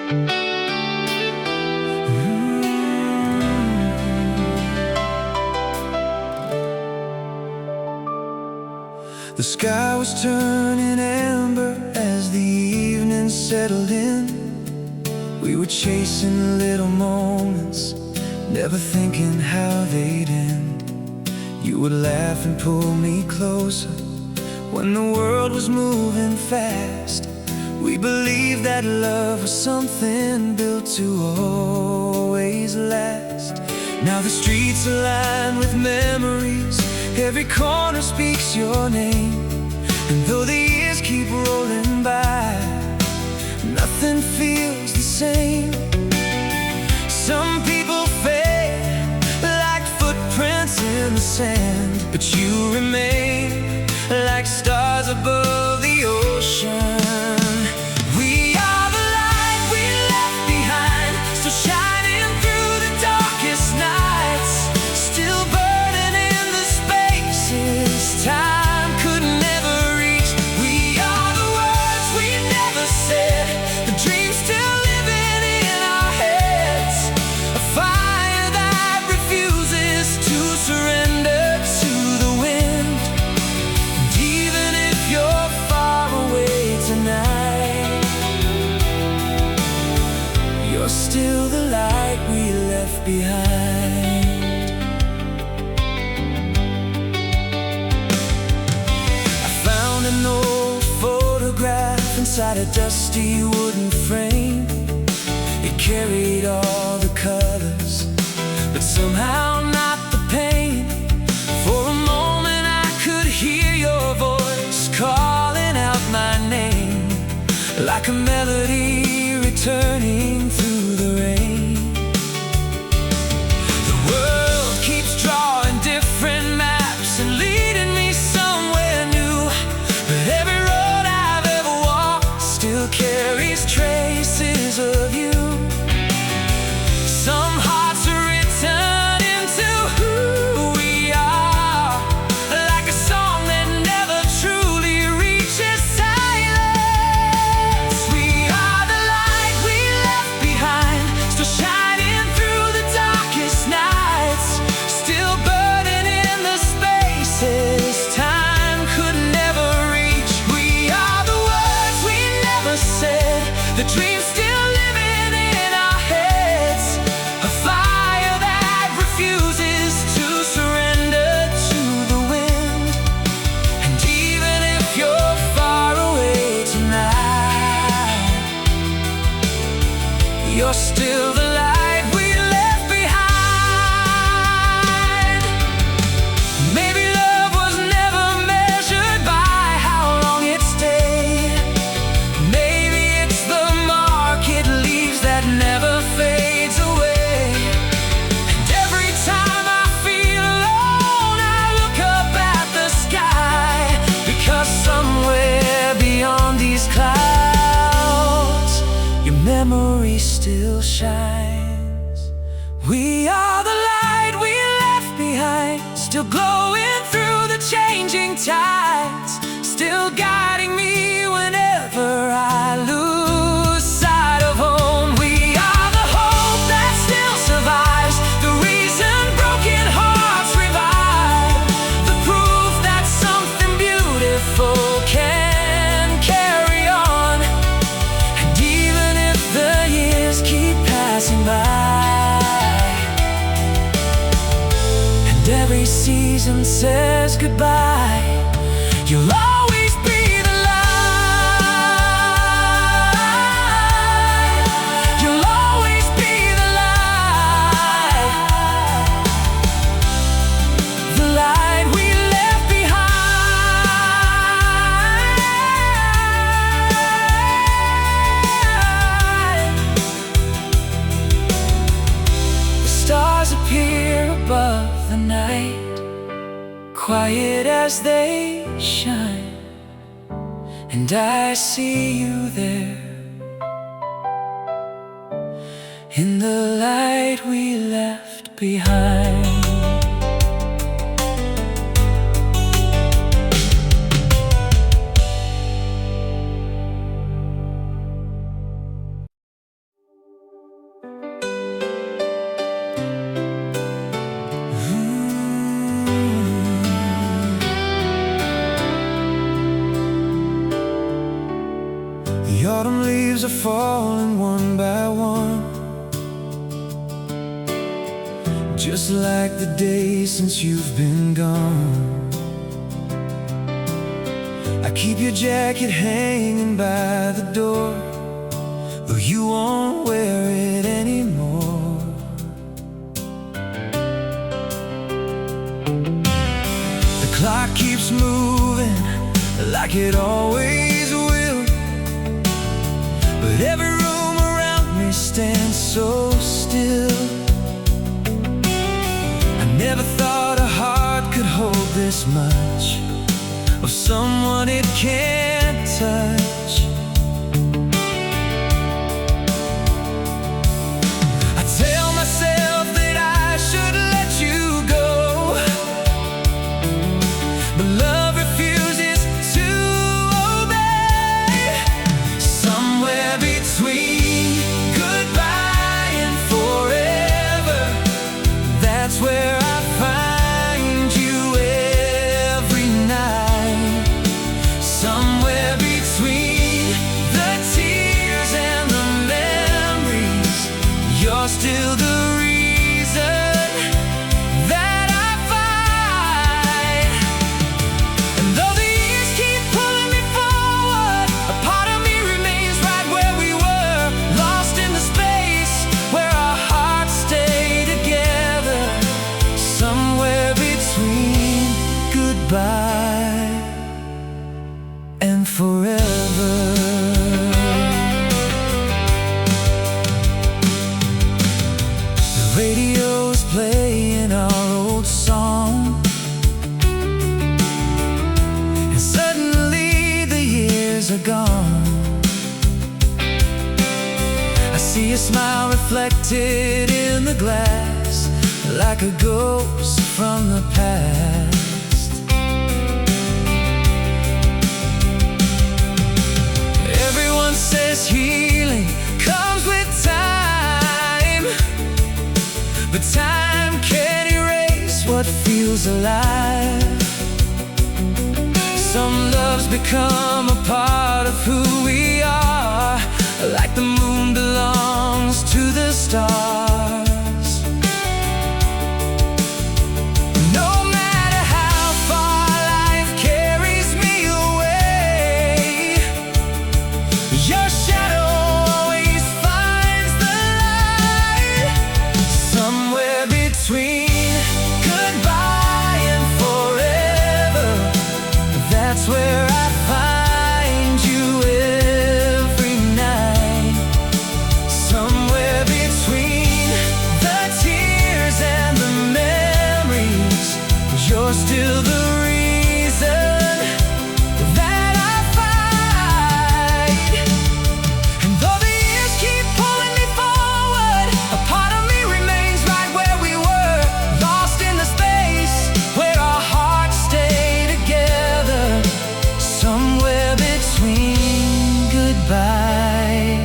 The sky was turning amber as the evening settled in. We were chasing little moments, never thinking how they'd end. You would laugh and pull me closer when the world was moving fast. We believed that love was something built to always last. Now the streets are lined with memories, every corner speaks your name. And though the years keep rolling by, nothing feels the same. Some people fade like footprints in the sand, but you remain like stars above the ocean. We are the light we left behind, still shining through the darkest nights, still burning in the spaces time could never reach. We are the words we never said, the dreams still living in our heads, a fire that refuses to surrender to the wind. And even if you're far away tonight, you're still the light we left behind. I found an old photograph inside a dusty wooden frame. It carried all the colors, but somehow not the pain. For a moment I could hear your voice calling out my name, like a melody returning through the rain. The world keeps drawing different maps and leading me somewhere new, but every road I've ever walked still carries traces of you. Some hearts are written into who we are, like a song that never truly reaches silence. We are the light we left behind, still shining through the darkest nights, still burning in the spaces time could never reach. We are the words we never said, the dreams still living in our heads, a fire that refuses to surrender to the wind. And even if you're far away tonight, you're still the light we left behind. Maybe love was never measured by how long it stayed. Maybe it's the mark it leaves that never fades away. And every time I feel alone, I look up at the sky, because somewhere beyond these clouds, your memory still shines. We are the light we left behind, still glowing through the changing tides, still guiding me whenever I lose sight of home. We are the hope that still survives, the reason broken hearts revive, the proof that something beautiful can carry on. And even if the years keep passing by, and every season says goodbye, you'll always be the light. You'll always be the light. The light we left behind. The stars appear above the night, quiet as they shine, and I see you there, in the light we left behind. The autumn leaves are falling one by one, just like the days since you've been gone. I keep your jacket hanging by the door, though you won't wear it anymore. The clock keeps moving like it always will, but every room around me stands so still. I never thought a heart could hold this much of someone it can't touch. I tell myself that I should let you go, but love refuses to obey. Somewhere between goodbye and forever, that's where I find you every night. Somewhere between the tears and the memories, you're still the reason that I find. And though the years keep pulling me forward, a part of me remains right where we were, lost in the space where our hearts stay together. Somewhere between goodbye and forever. The radio's playing our old song, and suddenly the years are gone. I see your smile reflected in the glass, like a ghost from the past. Everyone says healing comes with time, but time can't erase what feels alive. Some loves become a part of who we are, like the moon belongs to the stars. No matter how far life carries me away, your shadow always finds the light. Somewhere between goodbye and forever, that's where I find you every night. Somewhere between the tears and the memories, you're still the reason that I fight. And though the years keep pulling me forward, a part of me remains right where we were, lost in the space where our hearts stay together. Somewhere between goodbye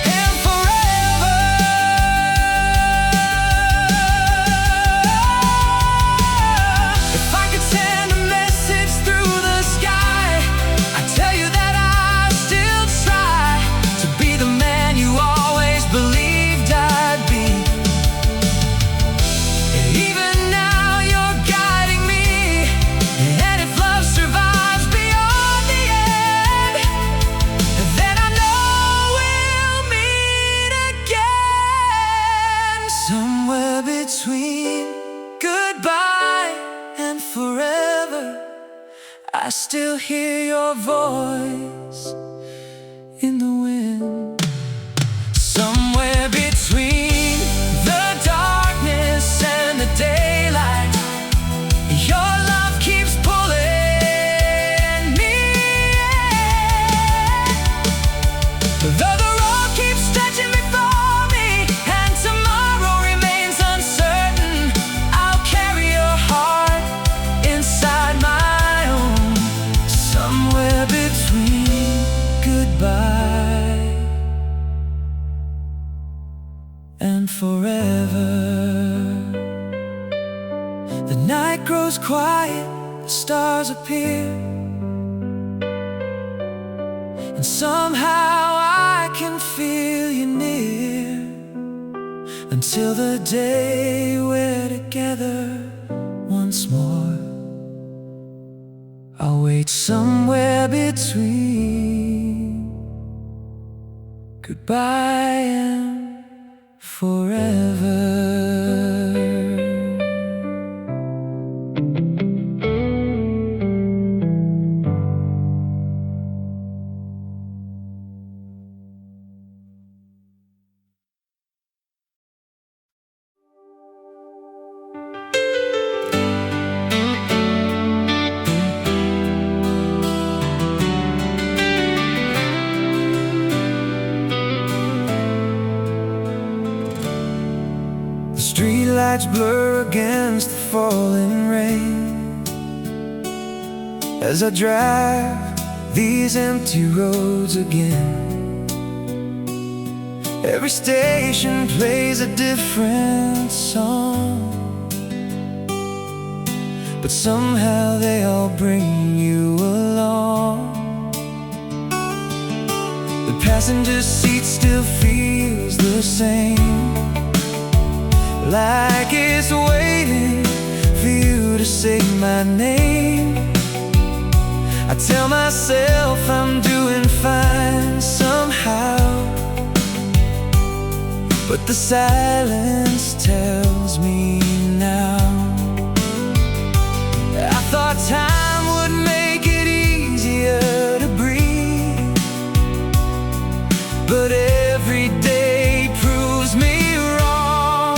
and forever. If I could send a message through the sky, I'd tell you that I still try to be the man you always believed I'd be. And even now you're guiding me, and if love survives beyond the end, then I know we'll meet again. Somewhere between goodbye and forever, I still hear your voice in the wind. Somewhere between the darkness and the daylight, your love keeps pulling me in. Though the road keeps stretching before me and tomorrow remains uncertain, I'll carry your heart inside my own. Somewhere between goodbye and forever. The night grows quiet, the stars appear, and somehow I can feel you near, until the day we're together once more. I'll wait somewhere between goodbye and forever. Streetlights blur against the falling rain as I drive these empty roads again. Every station plays a different song, but somehow they all bring you along. The passenger seat still feels the same, like it's waiting for you to say my name. I tell myself I'm doing fine somehow, but the silence tells me now. I thought time would make it easier to breathe, but every day proves me wrong.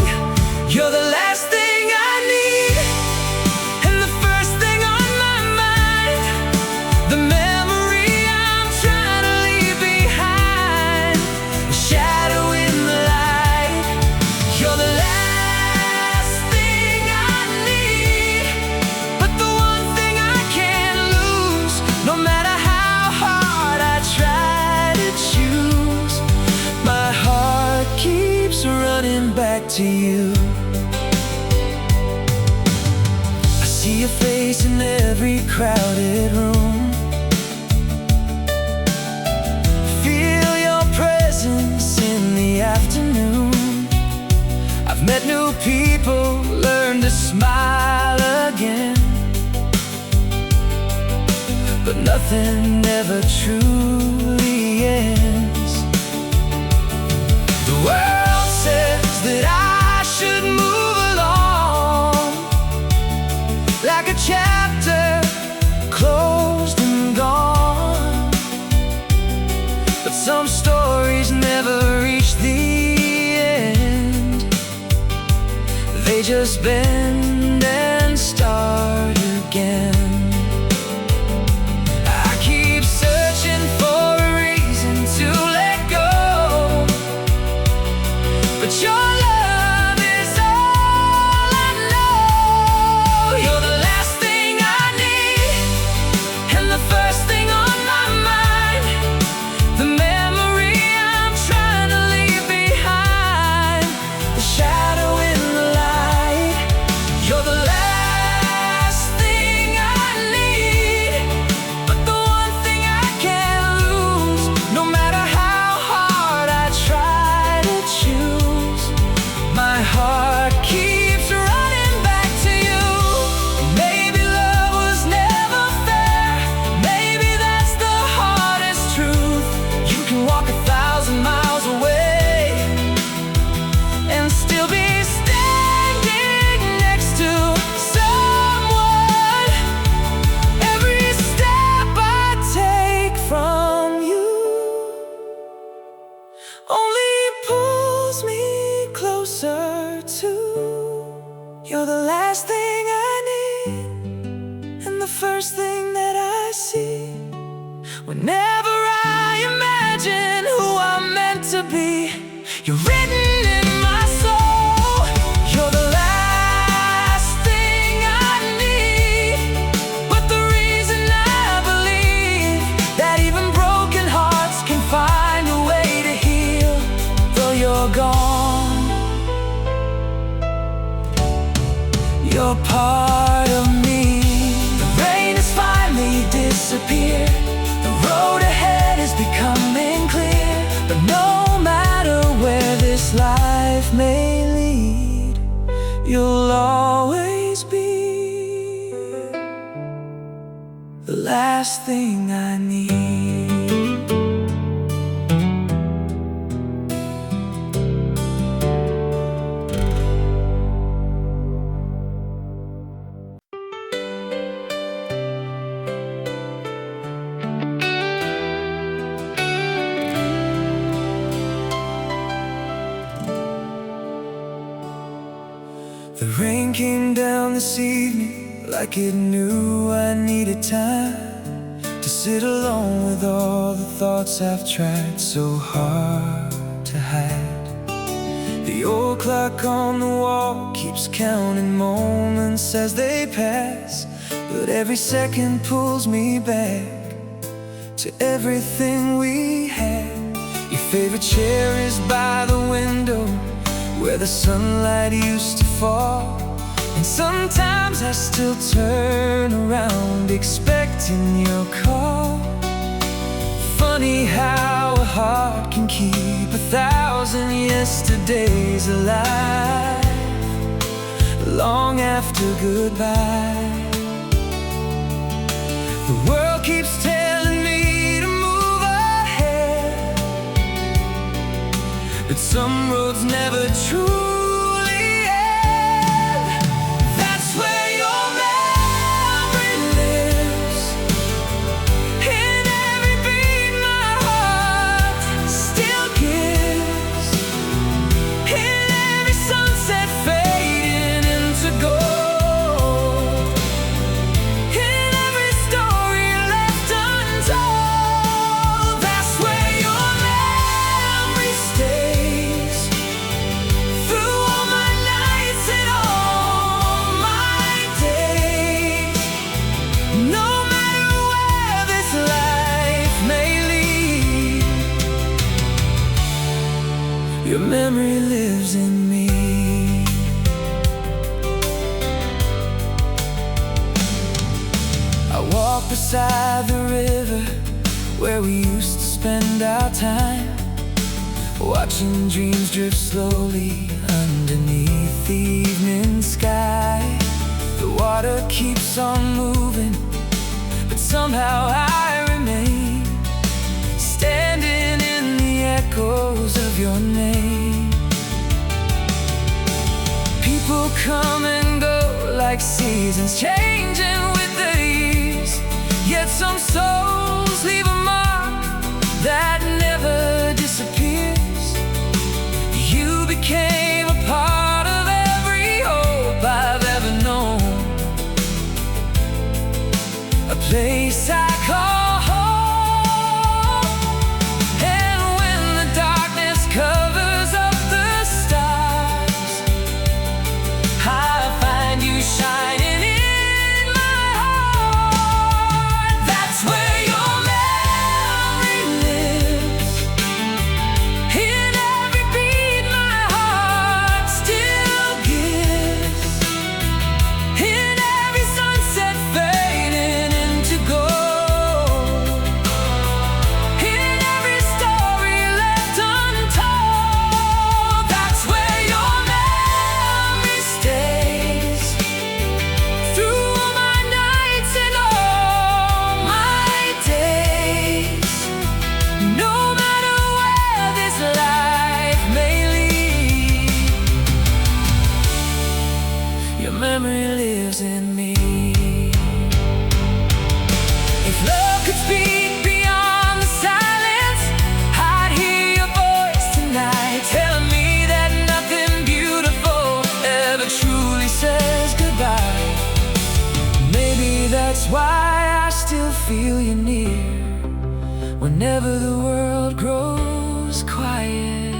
You're the last thing I need, and the first thing on my mind, the memory I'm trying to leave behind, the shadow in the light. You're the last thing I need, but the one thing I can't lose. No matter how hard I try to choose, my heart keeps running back to you. See your face in every crowded room, feel your presence in the afternoon. I've met new people, learned to smile again, but nothing ever truly ends. The world says that I should move along, like a chapter closed and gone, but some stories never reach the end. They just bend and start again. I keep searching for a reason to let go, but your love is all I know. You're the last thing I need, and the first thing on my mind, the memory I'm trying to leave behind, the shadow in the light. You're the last thing I need, but the one thing I can't lose. No matter how hard I try to choose, my heart keeps running back to you. Maybe love was never fair, maybe that's the hardest truth. You can walk 1,000 miles away and still be standing next to someone. Every step I take from you only pulls me closer to. You're the last thing I need, and the first thing that I see. Whenever I imagine who I'm meant to be, you're written in my soul. You're the last thing I need, but the reason I believe that even broken hearts can find a way to heal, though you're gone. You're part of me. The rain has finally disappeared, the road ahead is becoming clear. But no matter where this life may lead, you'll always be the last thing I need. The rain came down this evening like it knew I needed time to sit alone with all the thoughts I've tried so hard to hide. The old clock on the wall keeps counting moments as they pass, but every second pulls me back to everything we had. Your favorite chair is by the window where the sunlight used to fall, and sometimes I still turn around expecting your call. Funny how a heart can keep 1,000 yesterdays alive long after goodbye. The world keeps telling me to move ahead, but some roads never truly end. That's where your memory lives, in every beat my heart still gives, in every sunset fading into gold, in every story left untold. That's where your memory stays, through all my nights and all my days. No matter where this life may lead, your memory lives in me. I walk beside the river where we used to spend our time, watching dreams drift slowly underneath the evening sky. The water keeps on moving, but somehow I remain standing in the echoes of your name. People come and go like seasons changing with the years, yet some souls leave a mark that never disappears. You became a part of every hope I've ever known, a place I call home. And when the darkness covers up the stars, I find you shining in my heart. That's where your memory lives, in every beat my heart still gives, in every sunset fading into gold, in every story left untold. That's where your memory stays, through all my nights and all my days. No matter where this life may lead, your memory lives in me. If love could speak beyond the silence, I'd hear your voice tonight, telling me that nothing beautiful ever truly says goodbye. Maybe that's why I still feel you near, whenever the world grows quiet.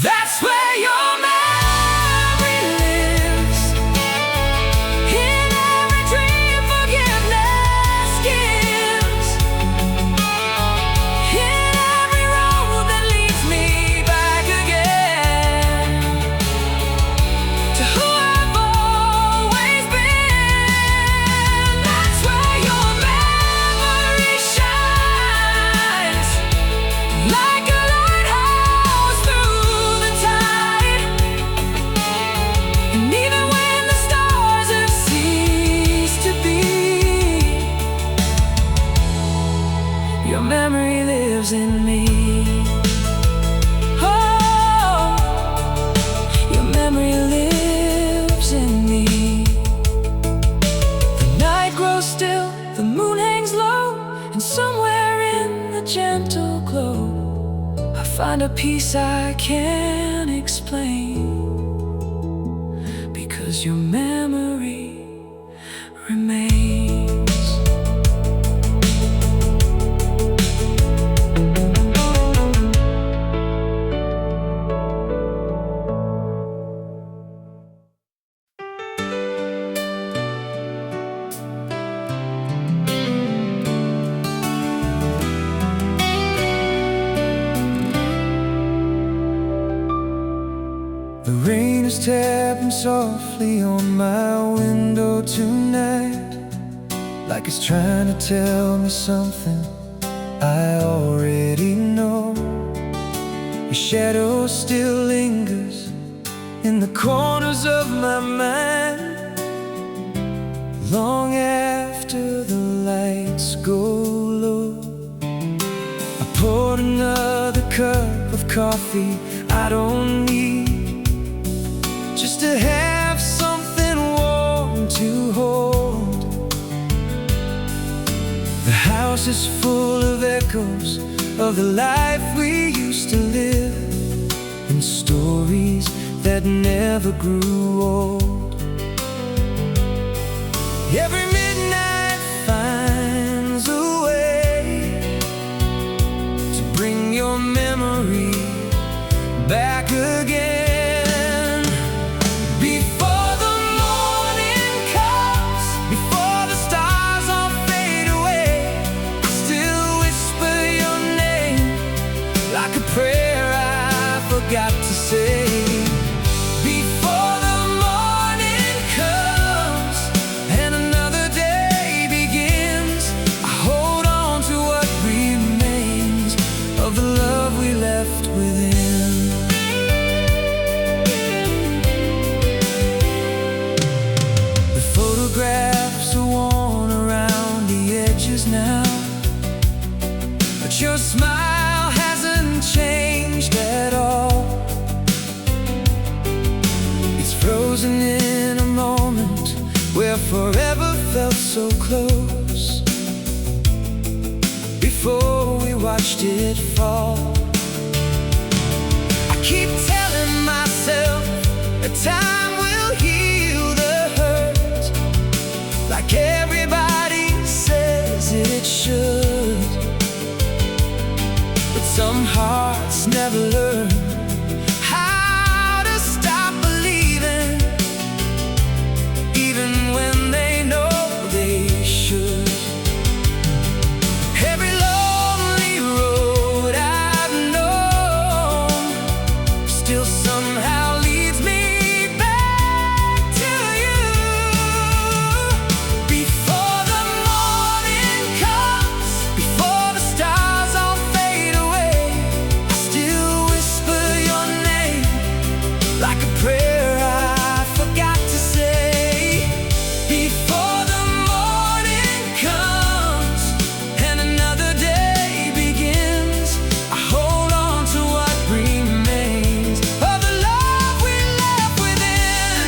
That's where your memory lives, in every dream forgiveness gives, in every road that leads me back again to who I've always been. That's where your memory lives in me. Oh, your memory lives in me. The night grows still, the moon hangs low, and somewhere in the gentle glow I find a peace I can't explain, because your memory remains. The rain is tapping softly on my window tonight, like it's trying to tell me something I already know. Your shadow still lingers in the corners of my mind, long after the lights go low. I poured another cup of coffee I don't need, just to have something warm to hold. The house is full of echoes of the life we used to live, and stories that never grew old. Every midnight finds a way to bring your memory back again. Got to say, before the morning comes and another day begins, I hold on to what remains of the love we left within. The photographs are worn around the edges now, but your smile hasn't changed at all. Frozen in a moment where forever felt so close, before we watched it fall. I keep telling myself that time will heal the hurt, like everybody says it should. But some hearts never learn when they know they should. Every lonely road I've known still somehow leads me back to you. Before the morning comes, before the stars all fade away, I still whisper your name like a prayer I forgot to say. Before the morning comes and another day begins, I hold on to what remains of the love we left within.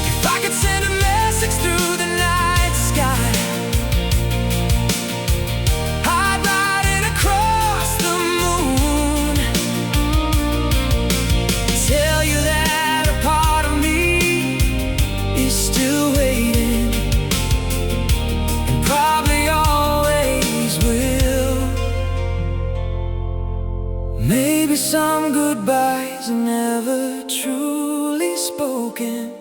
If I could send a message through the night sky, I'd write it across the moon, tell you that a part of me is still waiting, and probably always will. Maybe some goodbyes are never truly spoken,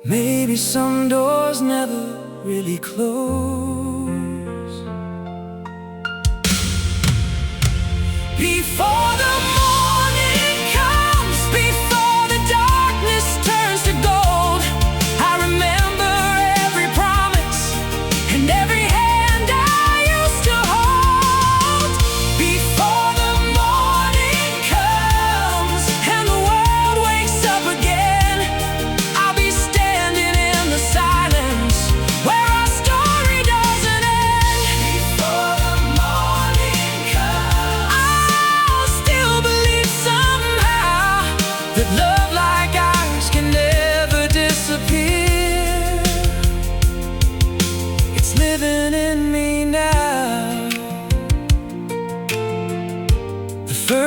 maybe some doors never really close. Before the morning comes, before the darkness turns to gold, I remember every promise and every hand I used to hold. Before the morning comes and the world wakes up again, I'll be standing in the silence where our story doesn't end.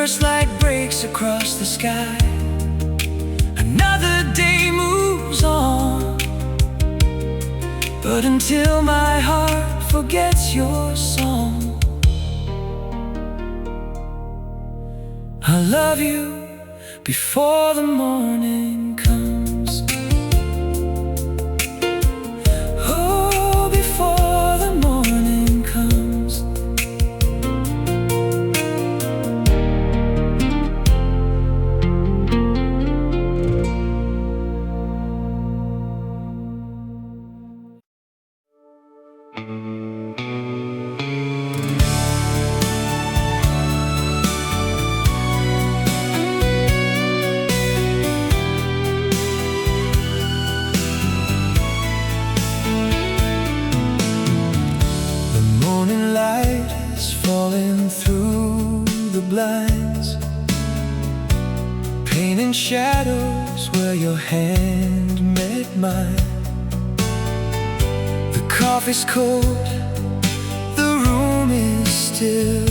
first light breaks across the sky, another day moves on. But until my heart forgets your song, I love you before the morning comes. Oh, before the morning comes. Falling through the blinds, painting shadows where your hand met mine. The coffee's cold, the room is still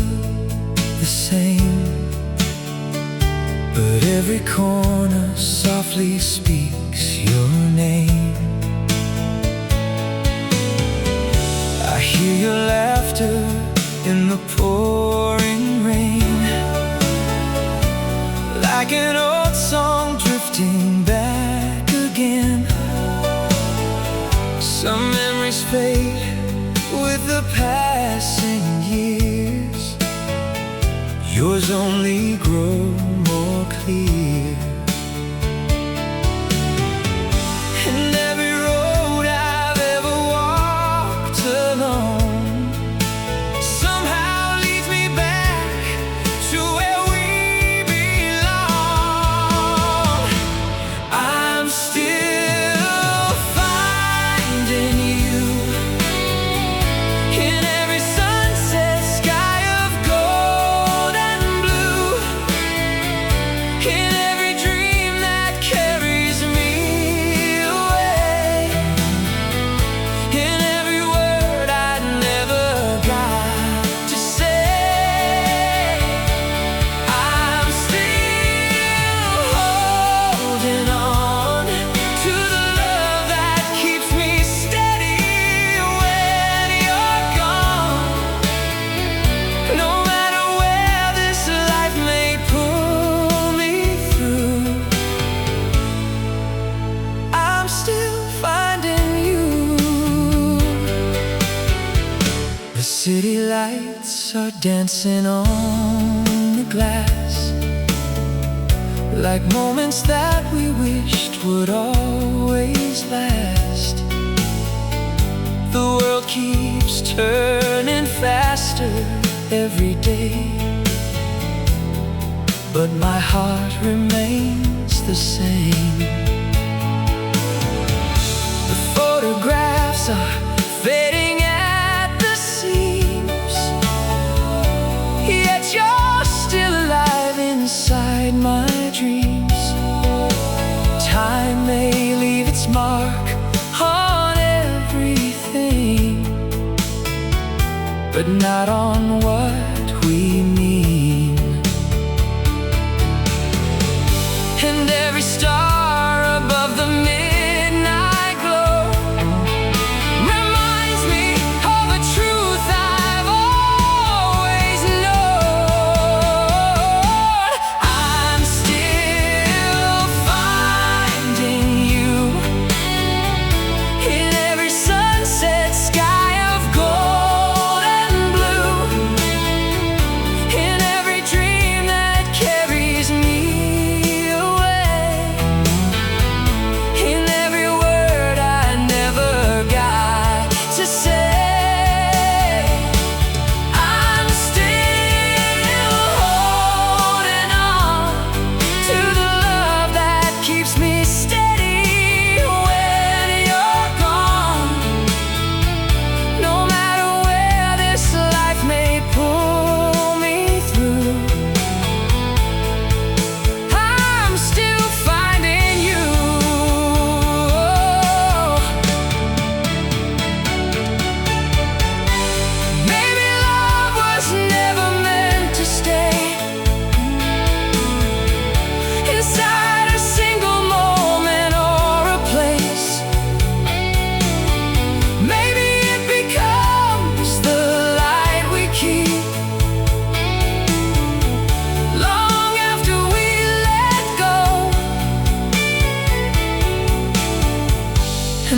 the same, but every corner softly speaks your name. I hear your laughter in the pouring rain, like an old song drifting back again. Some memories fade with the passing years, yours only grow more clear. And every road I've ever walked alone city lights are dancing on the glass, like moments that we wished would always last. The world keeps turning faster every day, but my heart remains the same. The photographs are fading at the seams, yet you're still alive inside my dreams. Time may leave its mark on everything, but not on what we mean. And every star above the midnight glow reminds me of a truth I've always known. I'm still finding you in every sunset sky of gold and blue,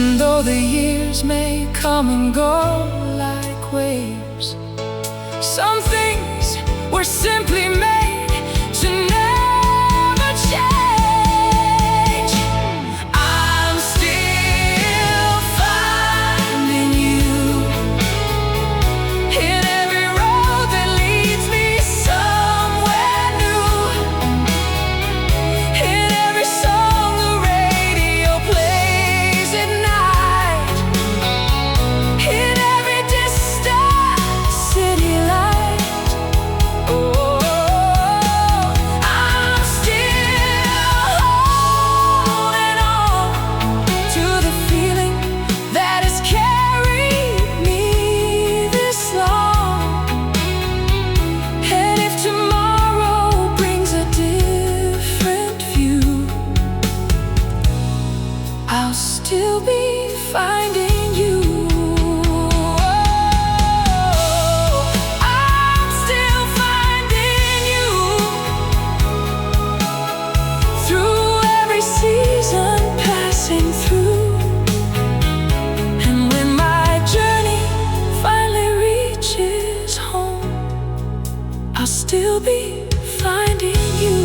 And though the years may come and go like waves, some things were simply made to never change. I'm still finding you in every road that leads me somewhere new, in every song the radio plays at night, in every distant city light. Oh, I'm still holding on to the feeling that has carried me this long. And if tomorrow brings a different view, I'll still be finding you. I'm still finding you through every season passing through. And when my journey finally reaches home, I'll still be finding you.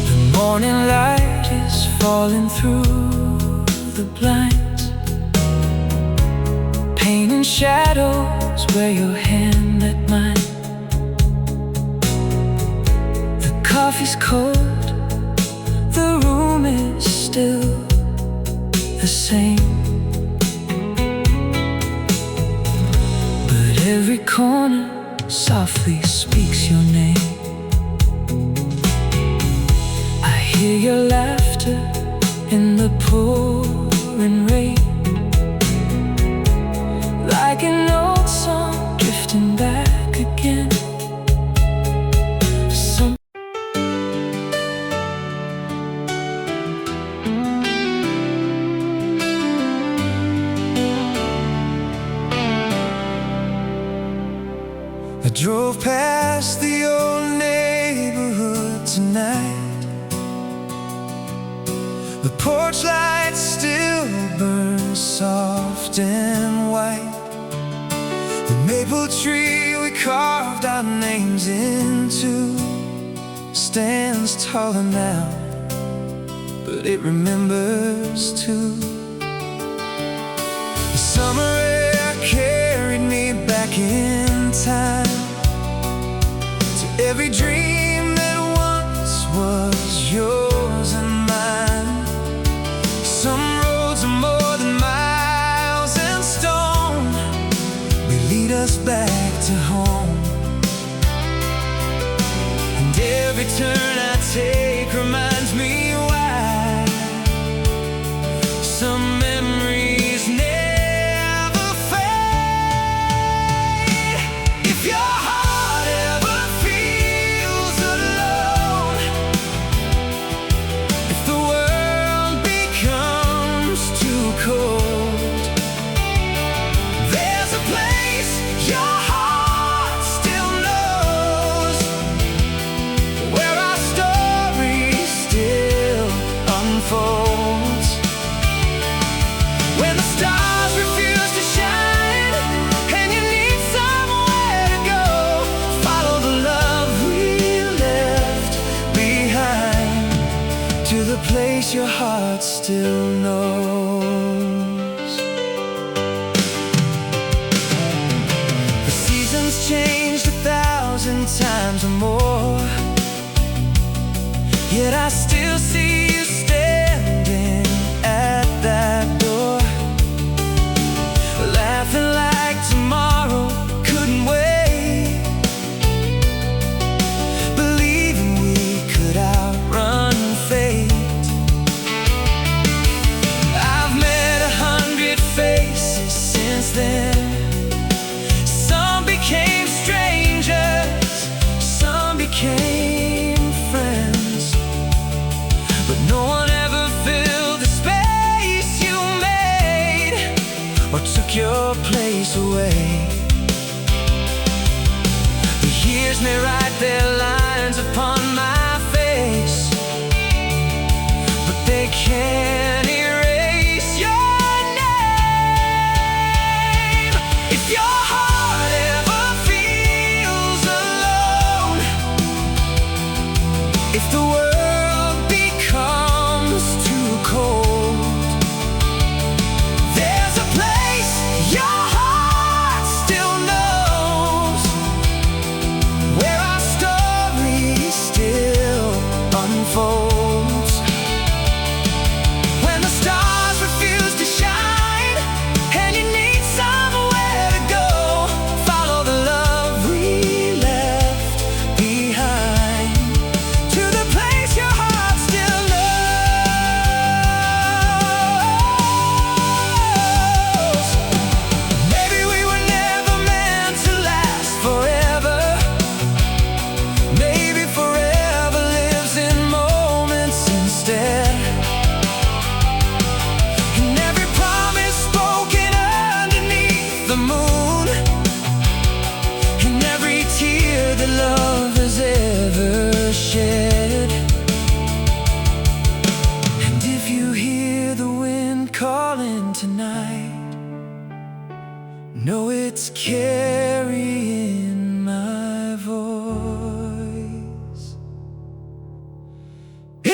The morning light is falling through the blinds, painting shadows where your hand met mine. The coffee's cold, the room is still the same, but every corner softly speaks your name. I hear your laughter in the pouring rain, like an old song drifting back again. Some I drove past the old neighborhood tonight. The porch light still burns soft and white. The maple tree we carved our names into stands taller now, but it remembers too. The summer air carried me back in time to every dream that once was yours and mine. Some roads are more than miles and stone, they lead us back to home. And every turn I take reminds me why some memories never fade. If your heart ever feels alone, if the world becomes too cold, there's a place your heart still knows, where our story still unfolds. When the stars refuse to shine and you need somewhere to go, follow the love we left behind to the place your heart still knows. The seasons changed 1,000 times or more, yet I still see you standing at that door, laughing like tomorrow couldn't wait, believing we could outrun fate. I've met 100 faces since then. Some became strangers, some became friends, but no one ever filled the space you made or took your place away. The years may write their lines upon my face,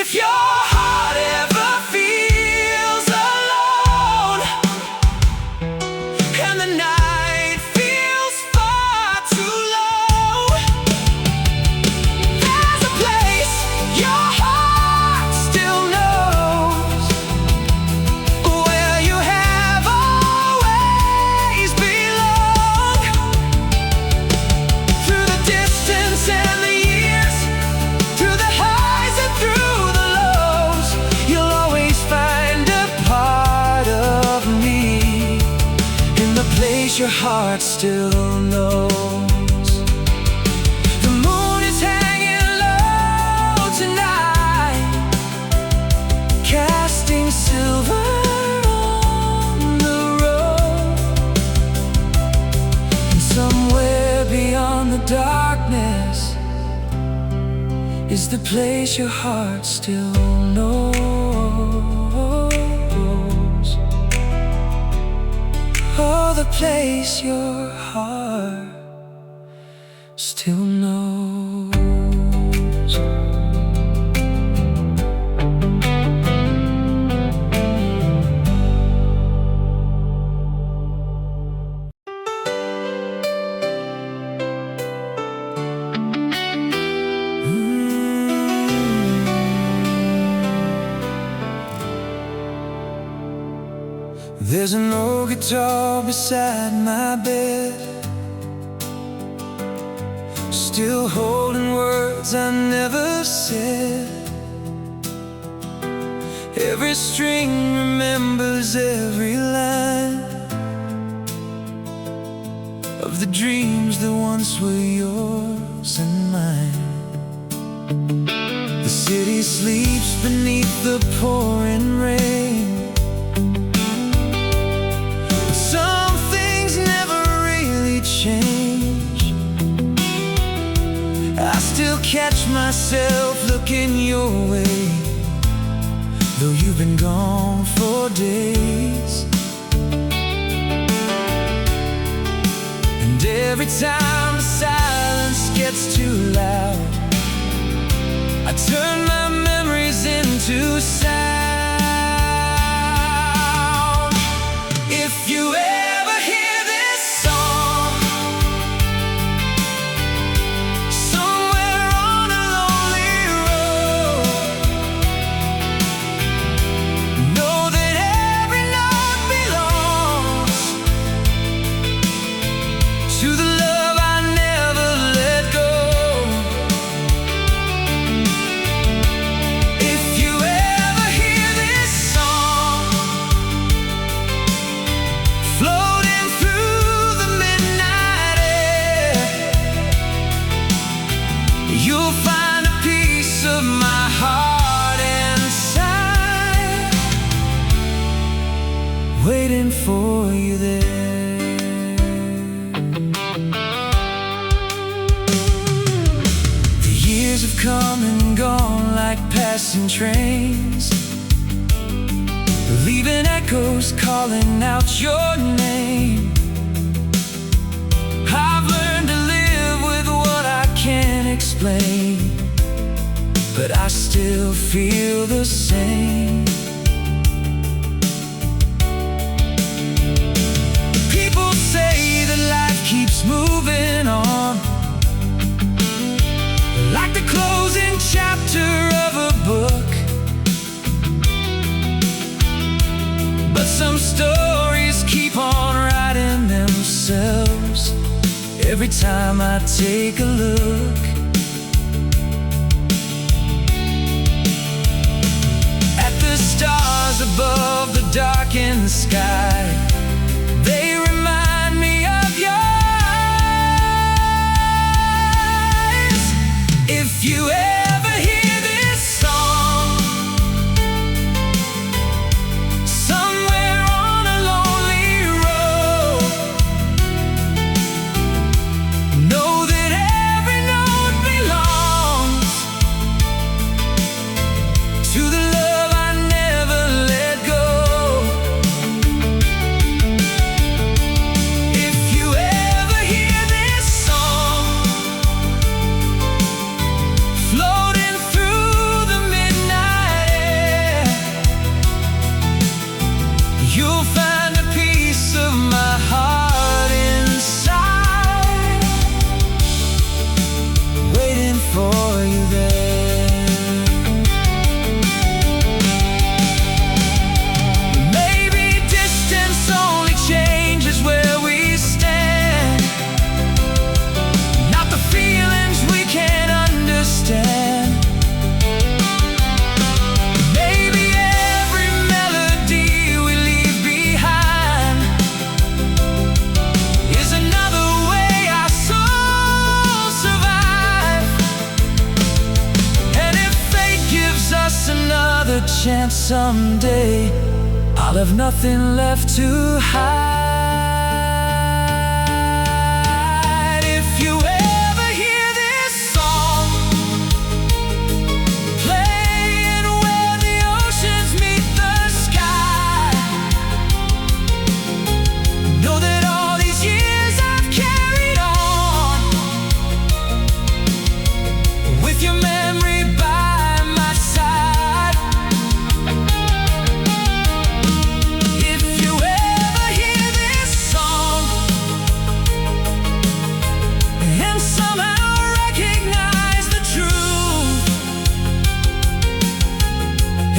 If your heart ever feels alone and the night feels far too low, there's a place your heart still knows, where you have always belonged. Through the distance and the years, through the highs and through the lows, you'll always find a part of me in the place your heart still knows. The moon is hanging low tonight, casting silver on the road. And somewhere beyond the darkness is the place your heart still knows. Oh, the place your heart still knows. There's an old guitar beside my bed, still holding words I never said. Every string remembers every line of the dreams that once were yours and mine. The city sleeps beneath the pouring rain. Some things never really change. I still catch myself looking your way, though you've been gone for days. And every time the silence gets too loud, I turn my memories into sound. If you ever hear this song somewhere on a lonely road, know that every note belongs to the love I never let go. If you ever hear this song floating through the midnight air, you'll find a piece of my heart inside, waiting for you there. The years have come and gone like passing trains, leaving echoes calling out your name. I've learned to live with what I can't explain, but I still feel the same. People say that life keeps moving on, like the closing chapter of a book. But some stories keep on writing themselves every time I take a look. At the stars above the darkened sky, they remind me of your eyes. If you ever hear this song somewhere on a lonely road, know that every note belongs to the love I never let go. chance someday, I'll have nothing left to hide. If you ever hear this song playing where the oceans meet the sky, know that all these years I've carried on with your memory by my side. If you ever hear this song and somehow recognize the truth,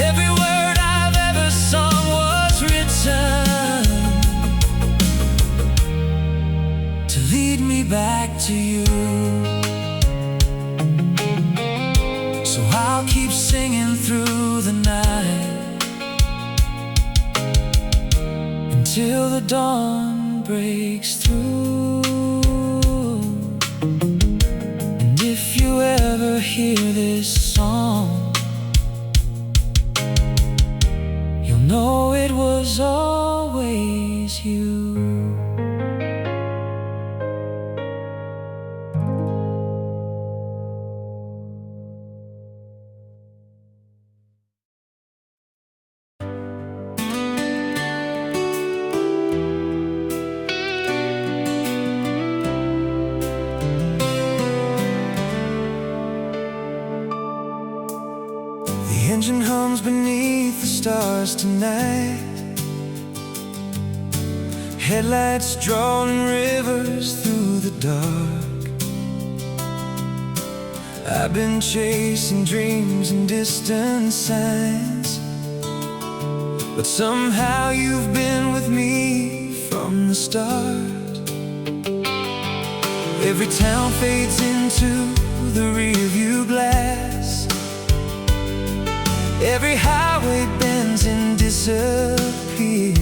every word I've ever sung was written to lead me back to you. So I'll keep singing through the night until the dawn breaks through. And if you ever hear this song, you'll know it was always you. The engine hums beneath the stars tonight, headlights drawing rivers through the dark. I've been chasing dreams and distant signs, but somehow you've been with me from the start. Every town fades into the rearview glass, every highway bends and disappears.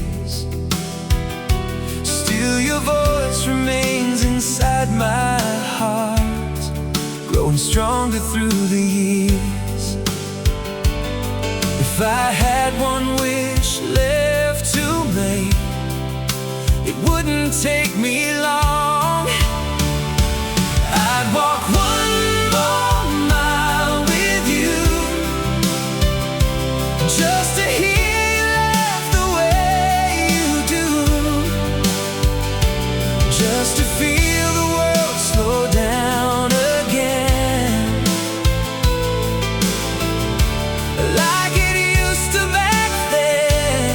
Still your voice remains inside my heart, growing stronger through the years. If I had one wish left to make, it wouldn't take me long. I'd walk one more mile with you, just to hear you laugh the way you do, just to feel the world slow down again, like it used to back then.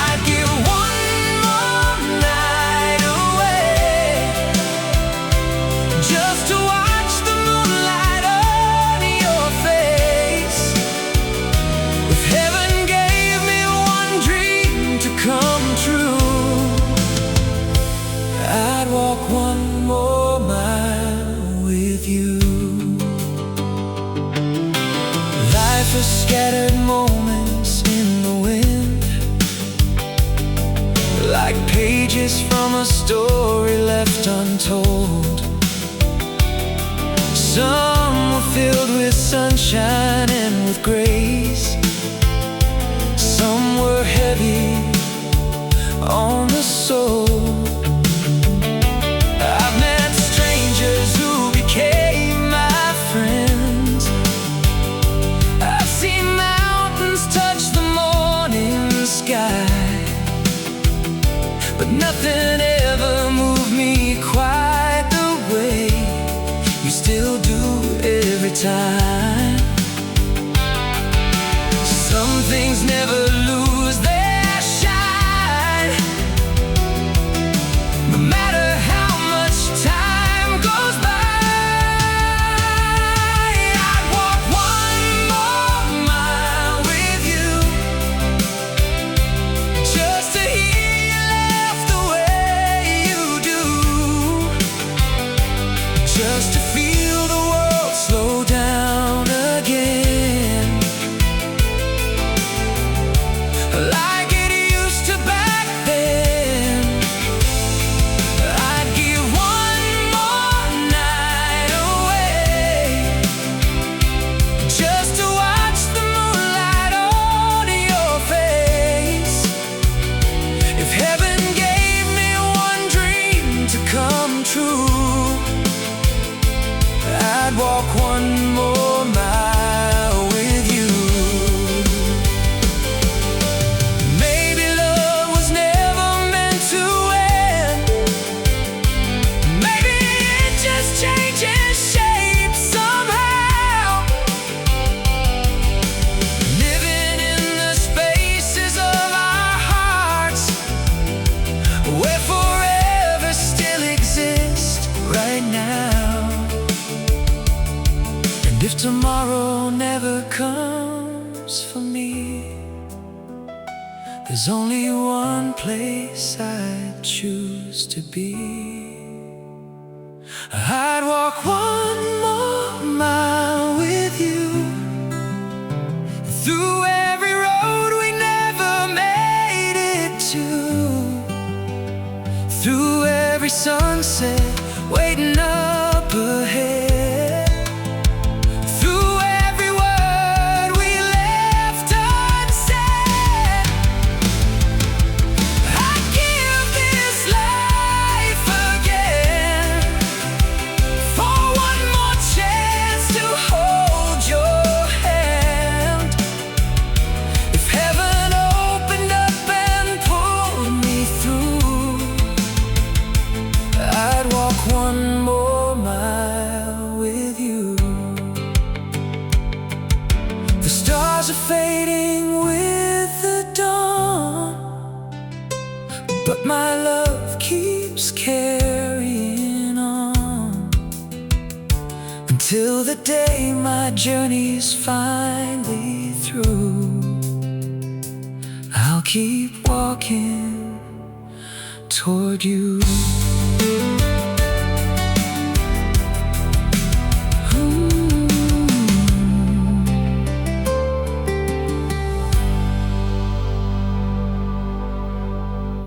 I'd give one more night away, just to watch the moonlight on your face. If heaven gave me one dream to come true, I'd walk one more mile with you. Life is scattered moments in the wind, like pages from a story left untold. Some were filled with sunshine and with grace, some were heavy on the soul. I've met strangers who became my friends, I've seen mountains touch the morning sky, but nothing ever moved me quite the way you still do every time. Some things never lose their shine, no matter how much time goes by. I'd walk one more mile with you, just to hear you laugh the way you do, just to feel the world slow down again. tomorrow never comes for me, there's only one place I'd choose to be. I'd walk one more mile with you, through every road we never made it to, through every sunset waiting up ahead, through every word we left unsaid. I'd give this life again for one more chance to hold your hand. If heaven opened up and pulled me through, I'd walk one more mile with you. The stars are fading with the dawn, but my love keeps carrying on, until the day my journey's finally through. I'll keep walking toward you.